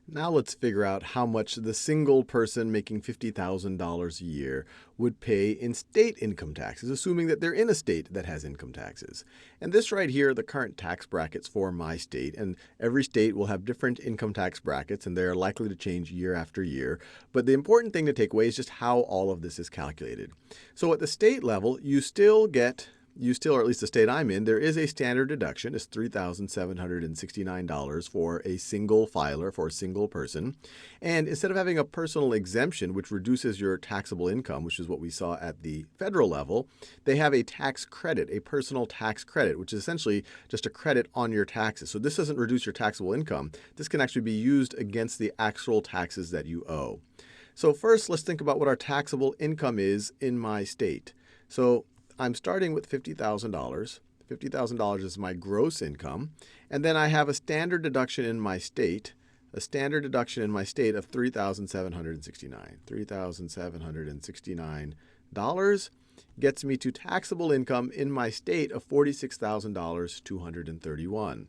Now let's figure out how much the single person making $50,000 a year would pay in state income taxes, assuming that they're in a state that has income taxes. And this right here are the current tax brackets for my state. And every state will have different income tax brackets, and they are likely to change year after year. But the important thing to take away is just how all of this is calculated. So at the state level, or at least the state I'm in, there is a standard deduction. It's $3,769 for a single filer, for a single person. And instead of having a personal exemption, which reduces your taxable income, which is what we saw at the federal level, they have a tax credit, a personal tax credit, which is essentially just a credit on your taxes. So this doesn't reduce your taxable income. This can actually be used against the actual taxes that you owe. So first, let's think about what our taxable income is in my state. So I'm starting with $50,000. $50,000 is my gross income. And then I have a standard deduction in my state, of $3,769. $3,769 gets me to taxable income in my state of $46,231.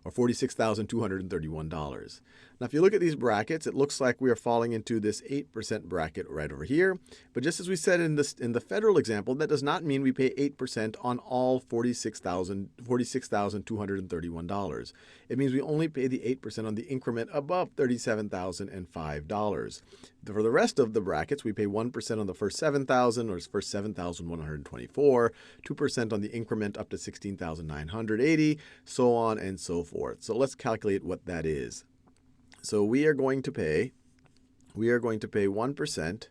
Or $46,231. Now, if you look at these brackets, it looks like we are falling into this 8% bracket right over here. But just as we said in the federal example, that does not mean we pay 8% on all $46,231. It means we only pay the 8% on the increment above $37,005. For the rest of the brackets, we pay 1% on the first $7,000 or first $7,124, 2% on the increment up to $16,980, so on and so forth. So let's calculate what that is. So we are going to pay 1%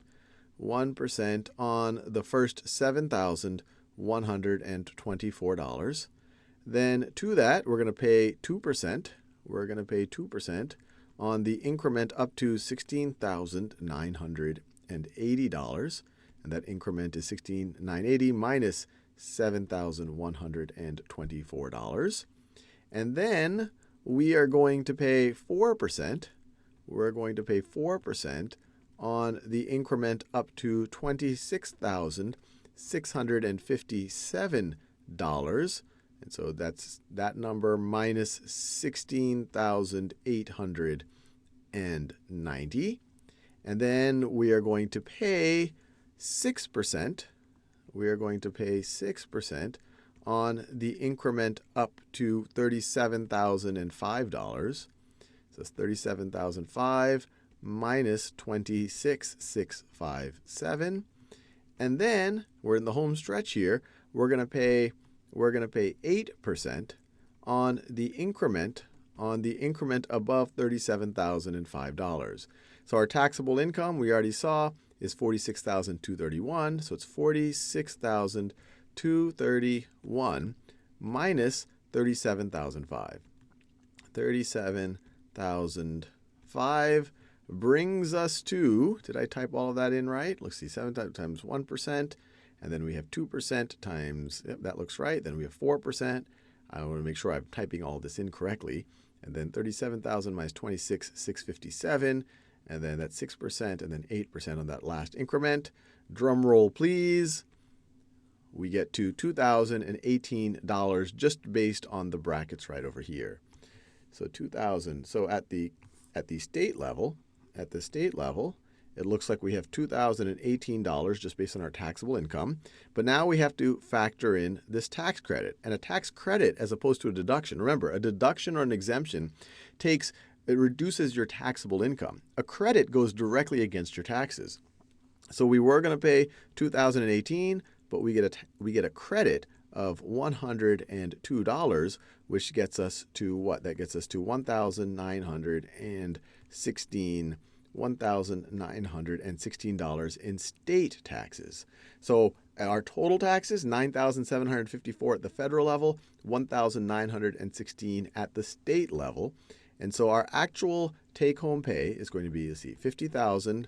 on the first $7,124. Then to that, we're going to pay 2%. We're going to pay 2% on the increment up to $16,980. And that increment is $16,980 minus $7,124. And then we are going to pay 4%. We're going to pay 4% on the increment up to $26,657. And so that's that number minus $16,890. And then we are going to pay 6%. We are going to pay 6% on the increment up to $37,005. So it's $37,005 minus $26,657. And then we're in the home stretch here. We're going to pay 8% on the increment above $37,005. So our taxable income, we already saw, is $46,231. So it's $46,231 minus $37,005. $37,005 brings us to, did I type all of that in right? Let's see, 7 times 1%. And then we have 2% times, yep, that looks right. Then we have 4%. I want to make sure I'm typing all this in correctly. And then 37,000 minus 26,657. And then that's 6%, and then 8% on that last increment. Drum roll, please. We get to $2,018 just based on the brackets right over here. So $2,000. So at the state level, it looks like we have $2,018 just based on our taxable income. But now we have to factor in this tax credit. And a tax credit as opposed to a deduction. Remember, a deduction or an exemption it reduces your taxable income. A credit goes directly against your taxes. So we were going to pay $2,018, but we get a credit of $102, which gets us to what? That gets us to $1,916 in state taxes. So our total taxes, $9,754 at the federal level, $1,916 at the state level. And so our actual take-home pay is going to be, let's see, $50,000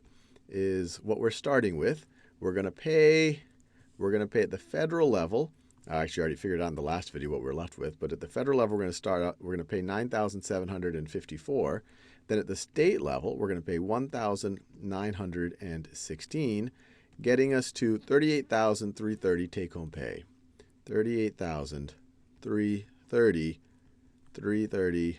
is what we're starting with. We're going to pay at the federal level. I actually already figured out in the last video what we're left with, but at the federal level, we're going to pay $9,754. Then at the state level, we're going to pay $1,916, getting us to $38,330 take-home pay. $38,330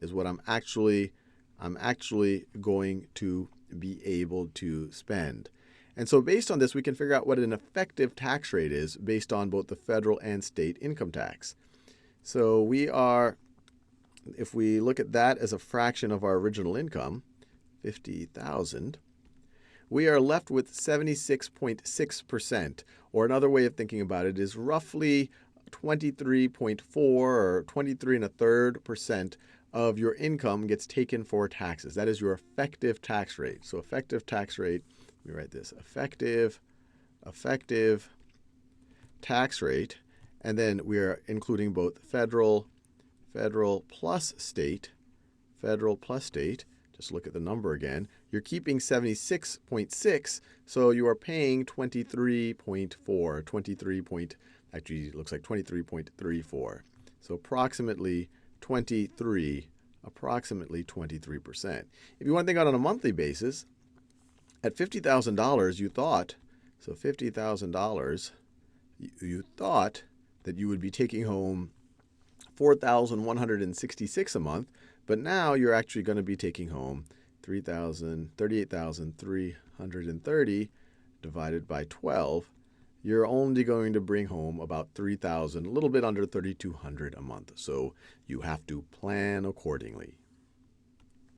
is what I'm actually I'm actually going to be able to spend. And so based on this, we can figure out what an effective tax rate is based on both the federal and state income tax. So if we look at that as a fraction of our original income, $50,000, we are left with 76.6%, or another way of thinking about it is roughly 23.4 or 23 1/3% of your income gets taken for taxes. That is your effective tax rate. So effective tax rate, let me write this, effective tax rate, and then we are including both federal plus state, just look at the number again. You're keeping 76.6, so you are paying 23.4, actually it looks like 23.34. So approximately 23%. If you want to think about it on a monthly basis, at $50,000 you thought that you would be taking home $4,166 a month, but now you're actually going to be taking home $38,330 divided by 12. You're only going to bring home about $3,000, a little bit under $3,200 a month. So you have to plan accordingly.